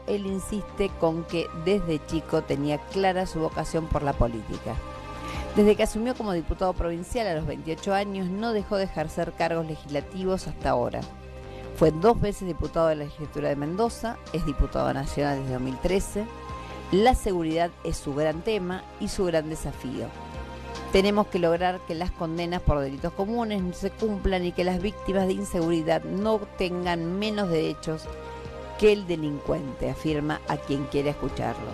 Él insiste con que desde chico tenía clara su vocación por la política. Desde que asumió como diputado provincial a los 28 años, no dejó de ejercer cargos legislativos hasta ahora. Fue 2 veces diputado de la legislatura de Mendoza, es diputado nacional desde 2013. La seguridad es su gran tema y su gran desafío. Tenemos que lograr que las condenas por delitos comunes no se cumplan y que las víctimas de inseguridad no tengan menos derechos que el delincuente, afirma a quien quiere escucharlo.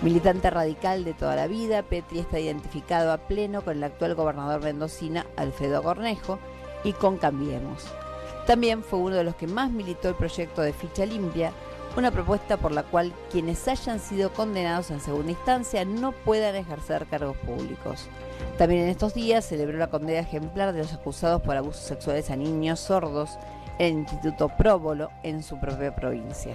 Militante radical de toda la vida, Petri está identificado a pleno con el actual gobernador mendocino Alfredo Cornejo y con Cambiemos. También fue uno de los que más militó el proyecto de ficha limpia, una propuesta por la cual quienes hayan sido condenados en segunda instancia no puedan ejercer cargos públicos. También en estos días celebró la condena ejemplar de los acusados por abusos sexuales a niños sordos en el Instituto Próbolo en su propia provincia.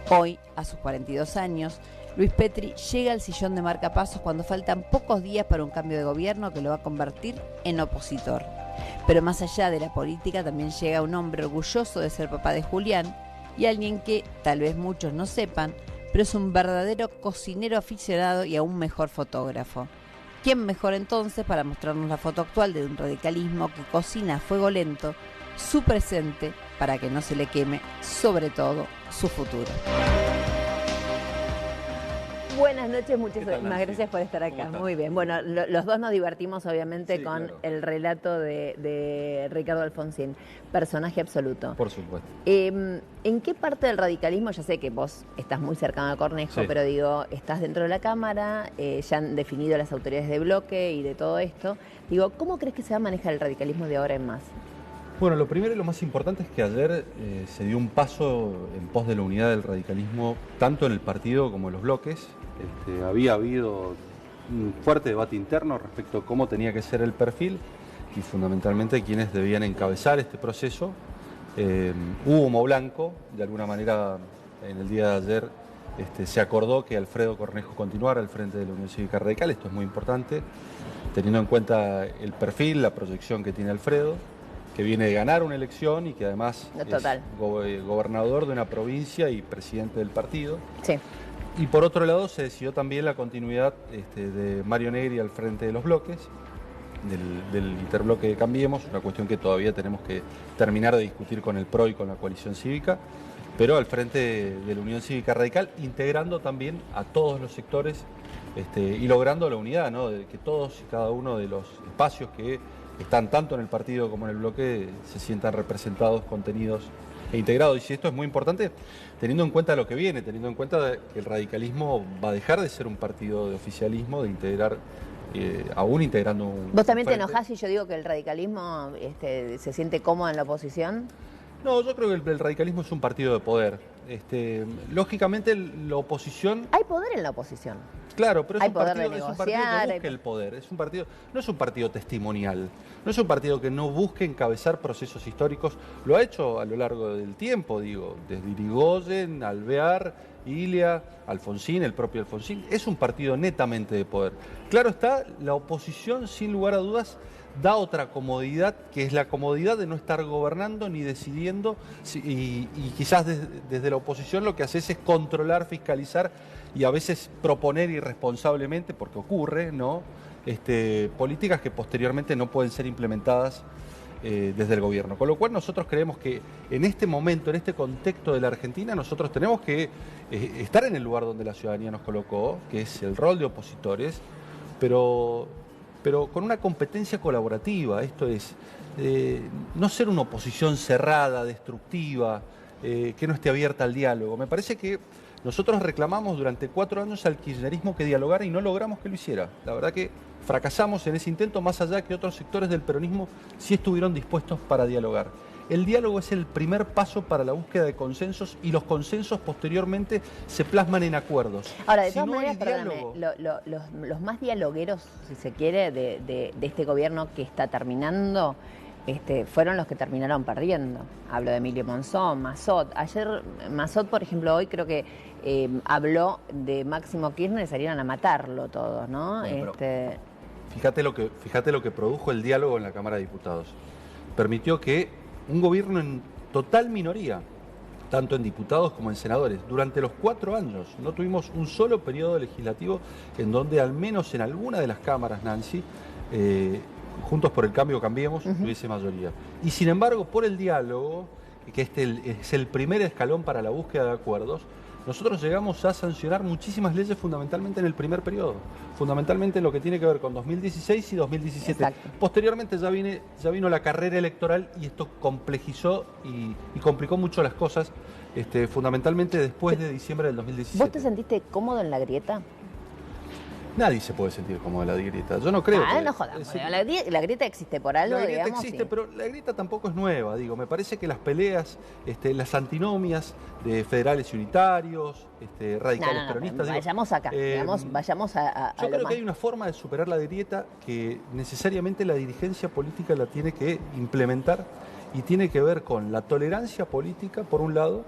Hoy, a sus 42 años, Luis Petri llega al sillón de marcapasos cuando faltan pocos días para un cambio de gobierno que lo va a convertir en opositor. Pero más allá de la política también llega un hombre orgulloso de ser papá de Julián y alguien que, tal vez muchos no sepan, pero es un verdadero cocinero aficionado y aún mejor fotógrafo. ¿Quién mejor entonces para mostrarnos la foto actual de un radicalismo que cocina a fuego lento su presente para que no se le queme, sobre todo, su futuro? Buenas noches, muchísimas gracias por estar acá. Muy bien. Bueno, los dos nos divertimos obviamente con el relato de Ricardo Alfonsín, personaje absoluto. Por supuesto. ¿En qué parte del radicalismo, ya sé que vos estás muy cercano a Cornejo, pero digo, estás dentro de la Cámara, ya han definido las autoridades de bloque y de todo esto, digo, ¿cómo crees que se va a manejar el radicalismo de ahora en más? Bueno, lo primero y lo más importante es que ayer se dio un paso en pos de la unidad del radicalismo, tanto en el partido como en los bloques. Había habido un fuerte debate interno respecto a cómo tenía que ser el perfil y fundamentalmente quiénes debían encabezar este proceso. Hubo humo blanco, de alguna manera en el día de ayer se acordó que Alfredo Cornejo continuara al frente de la Unión Cívica Radical. Esto es muy importante, teniendo en cuenta el perfil, la proyección que tiene Alfredo, que viene de ganar una elección y que además es gobernador de una provincia y presidente del partido. Sí. Y por otro lado se decidió también la continuidad de Mario Negri al frente de los bloques, del interbloque de Cambiemos, una cuestión que todavía tenemos que terminar de discutir con el PRO y con la coalición cívica, pero al frente de la Unión Cívica Radical, integrando también a todos los sectores y logrando la unidad, ¿no? De que todos y cada uno de los espacios que están tanto en el partido como en el bloque se sientan representados, contenidos e integrados. Y si esto es muy importante, teniendo en cuenta lo que viene, teniendo en cuenta que el radicalismo va a dejar de ser un partido de oficialismo, de integrar, aún integrando un... ¿Vos también te enojás si yo digo que el radicalismo se siente cómodo en la oposición? No, yo creo que el radicalismo es un partido de poder. Lógicamente la oposición... Hay poder en la oposición. Claro, pero es un partido que busca el poder. No es un partido testimonial, no es un partido que no busque encabezar procesos históricos. Lo ha hecho a lo largo del tiempo, digo, desde Irigoyen, Alvear, Ilia, Alfonsín, el propio Alfonsín. Es un partido netamente de poder. Claro está, la oposición, sin lugar a dudas, da otra comodidad, que es la comodidad de no estar gobernando ni decidiendo, y quizás desde la oposición lo que haces es controlar, fiscalizar y a veces proponer irresponsablemente, porque ocurre, ¿no? Políticas que posteriormente no pueden ser implementadas desde el gobierno. Con lo cual nosotros creemos que en este momento, en este contexto de la Argentina, nosotros tenemos que estar en el lugar donde la ciudadanía nos colocó, que es el rol de opositores, pero con una competencia colaborativa. Esto es, no ser una oposición cerrada, destructiva, que no esté abierta al diálogo. Me parece que nosotros reclamamos durante 4 años al kirchnerismo que dialogara y no logramos que lo hiciera. La verdad que fracasamos en ese intento, más allá que otros sectores del peronismo sí estuvieron dispuestos para dialogar. El diálogo es el primer paso para la búsqueda de consensos y los consensos posteriormente se plasman en acuerdos. Ahora, de todas maneras, perdóname, los más dialogueros, si se quiere, de este gobierno que está terminando, fueron los que terminaron perdiendo. Hablo de Emilio Monzón, Massot. Ayer Massot, por ejemplo, hoy creo que habló de Máximo Kirchner y salieron a matarlo todos, ¿no? Bueno, fíjate lo que produjo el diálogo en la Cámara de Diputados. Permitió que un gobierno en total minoría tanto en diputados como en senadores. Durante los 4 años no tuvimos un solo periodo legislativo en donde al menos en alguna de las cámaras, Nancy, Juntos por el Cambio Cambiemos, tuviese mayoría. Y sin embargo, por el diálogo, que es el primer escalón para la búsqueda de acuerdos, nosotros llegamos a sancionar muchísimas leyes fundamentalmente en el primer periodo, fundamentalmente en lo que tiene que ver con 2016 y 2017. Exacto. Posteriormente ya vino la carrera electoral y esto complejizó y complicó mucho las cosas, fundamentalmente después de diciembre del 2017. ¿Vos te sentiste cómodo en la grieta? Nadie se puede sentir como la grieta. Yo no creo que... No jodas, la grieta existe por algo, la grieta digamos. existe, Sí. pero la grieta tampoco es nueva, digo. Me parece que las peleas, las antinomias de federales y unitarios, radicales peronistas... Vayamos acá, vayamos a yo lo creo más. que hay una forma de superar la grieta que necesariamente la dirigencia política la tiene que implementar y tiene que ver con la tolerancia política, por un lado,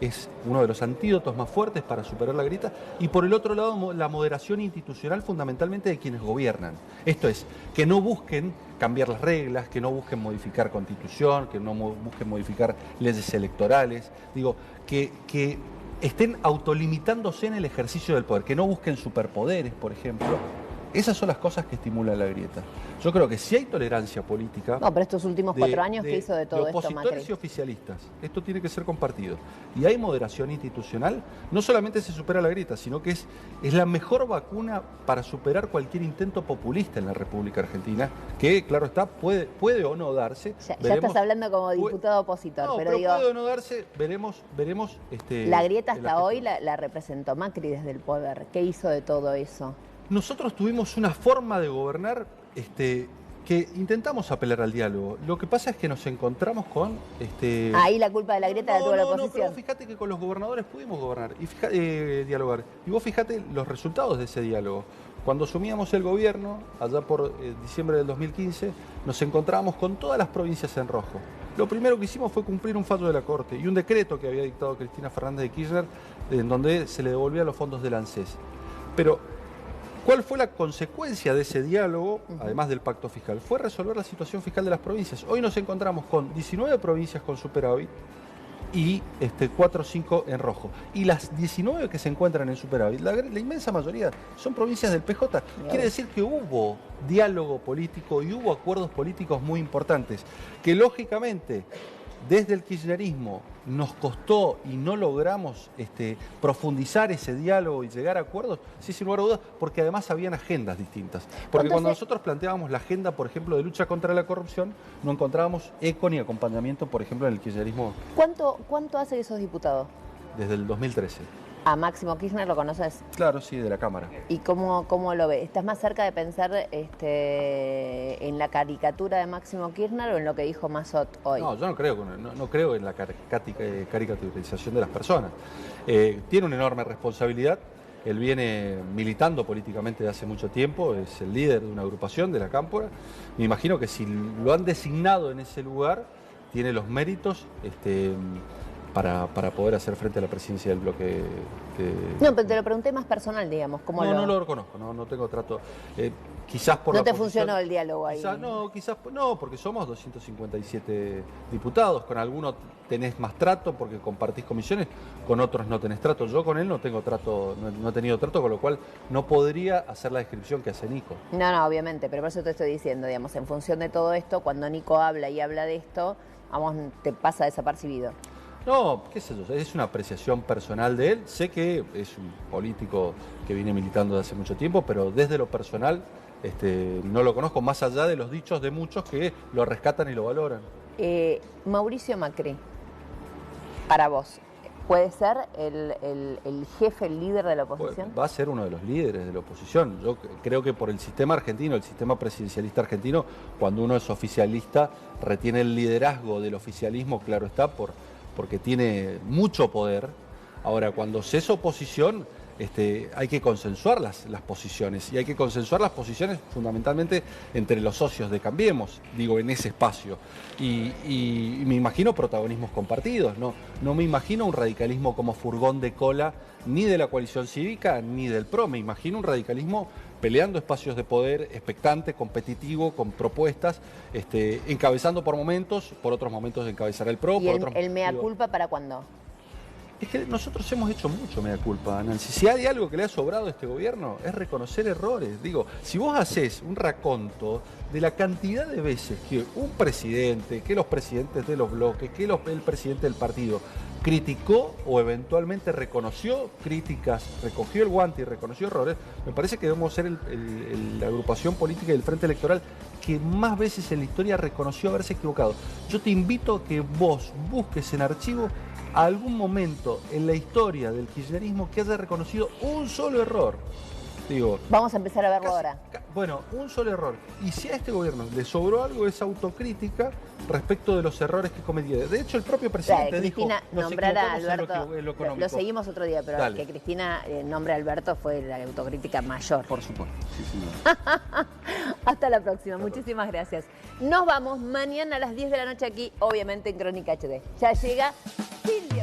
es uno de los antídotos más fuertes para superar la grieta, y por el otro lado la moderación institucional fundamentalmente de quienes gobiernan. Esto es, que no busquen cambiar las reglas, que no busquen modificar constitución, que no busquen modificar leyes electorales, digo, que estén autolimitándose en el ejercicio del poder, que no busquen superpoderes, por ejemplo. Esas son las cosas que estimulan la grieta. Yo creo que si hay tolerancia política... No, pero estos últimos 4 años, ¿qué hizo de todo esto, Macri? Opositores y oficialistas. Esto tiene que ser compartido. Y hay moderación institucional. No solamente se supera la grieta, sino que es la mejor vacuna para superar cualquier intento populista en la República Argentina, que, claro está, puede o no darse. Ya estás hablando como diputado opositor, no, pero digo... puede o no darse, veremos la grieta hasta hoy la representó Macri desde el poder. ¿Qué hizo de todo eso? Nosotros tuvimos una forma de gobernar que intentamos apelar al diálogo. Lo que pasa es que nos encontramos con... Ahí la culpa de la grieta la tuvo la oposición. No, pero vos fíjate que con los gobernadores pudimos gobernar y dialogar. Y vos fíjate los resultados de ese diálogo. Cuando asumíamos el gobierno, allá por diciembre del 2015, nos encontrábamos con todas las provincias en rojo. Lo primero que hicimos fue cumplir un fallo de la Corte y un decreto que había dictado Cristina Fernández de Kirchner, en donde se le devolvían los fondos del ANSES. Pero... ¿cuál fue la consecuencia de ese diálogo, además del pacto fiscal? Fue resolver la situación fiscal de las provincias. Hoy nos encontramos con 19 provincias con superávit y 4 o 5 en rojo. Y las 19 que se encuentran en superávit, la inmensa mayoría son provincias del PJ. Quiere decir que hubo diálogo político y hubo acuerdos políticos muy importantes, que lógicamente... desde el kirchnerismo nos costó y no logramos profundizar ese diálogo y llegar a acuerdos, sí, sin lugar a dudas, porque además habían agendas distintas. Porque cuando nosotros planteábamos la agenda, por ejemplo, de lucha contra la corrupción, no encontrábamos eco ni acompañamiento, por ejemplo, en el kirchnerismo. ¿Cuánto hace que sos diputado? Desde el 2013. ¿A Máximo Kirchner lo conoces? Claro, sí, de la Cámara. ¿Y cómo lo ves? ¿Estás más cerca de pensar en la caricatura de Máximo Kirchner o en lo que dijo Mazzot hoy? No, yo no creo en la caricaturización de las personas. Tiene una enorme responsabilidad. Él viene militando políticamente de hace mucho tiempo, es el líder de una agrupación de la Cámpora. Me imagino que si lo han designado en ese lugar, tiene los méritos para poder hacer frente a la presidencia del bloque. No, pero te lo pregunté más personal, digamos. No lo reconozco, no tengo trato. Quizás por no te funcionó el diálogo ahí. Quizás no, porque somos 257 diputados. Con algunos tenés más trato porque compartís comisiones, con otros no tenés trato. Yo con él no tengo trato, no he tenido trato, con lo cual no podría hacer la descripción que hace Nico. No, obviamente, pero por eso te estoy diciendo, digamos, en función de todo esto, cuando Nico habla de esto, te pasa desapercibido. No, qué sé yo, es una apreciación personal de él. Sé que es un político que viene militando desde hace mucho tiempo, pero desde lo personal no lo conozco, más allá de los dichos de muchos que lo rescatan y lo valoran. Mauricio Macri, para vos, ¿puede ser el jefe, el líder de la oposición? Va a ser uno de los líderes de la oposición. Yo creo que por el sistema argentino, el sistema presidencialista argentino, cuando uno es oficialista, retiene el liderazgo del oficialismo, claro está, porque tiene mucho poder. Ahora, cuando se es oposición, hay que consensuar las posiciones, y hay que consensuar las posiciones fundamentalmente entre los socios de Cambiemos, digo, en ese espacio. Y me imagino protagonismos compartidos, no me imagino un radicalismo como furgón de cola, ni de la coalición cívica, ni del PRO. Me imagino un radicalismo peleando espacios de poder, expectante, competitivo, con propuestas, encabezando por momentos, por otros momentos encabezará el PRO. ¿Y el mea culpa para cuándo? Es que nosotros hemos hecho mucho mea culpa, Nancy. Si hay algo que le ha sobrado a este gobierno es reconocer errores. Digo, si vos haces un raconto de la cantidad de veces que un presidente, que los presidentes de los bloques, que el presidente del partido criticó o eventualmente reconoció críticas, recogió el guante y reconoció errores, me parece que debemos ser la agrupación política del Frente Electoral que más veces en la historia reconoció haberse equivocado. Yo te invito a que vos busques en archivo algún momento en la historia del kirchnerismo que haya reconocido un solo error. Digo, vamos a empezar a verlo ahora. Bueno, un solo error. Y si a este gobierno le sobró algo, es autocrítica respecto de los errores que cometía. De hecho, el propio presidente Cristina dijo, nombrar a Alberto, en lo económico. Lo seguimos otro día, pero Dale. que Cristina nombre a Alberto fue la autocrítica mayor. Por supuesto. Sí, señora. Hasta la próxima. Muchísimas gracias. Nos vamos mañana a las 10 de la noche aquí, obviamente en Crónica HD. Ya llega Silvia.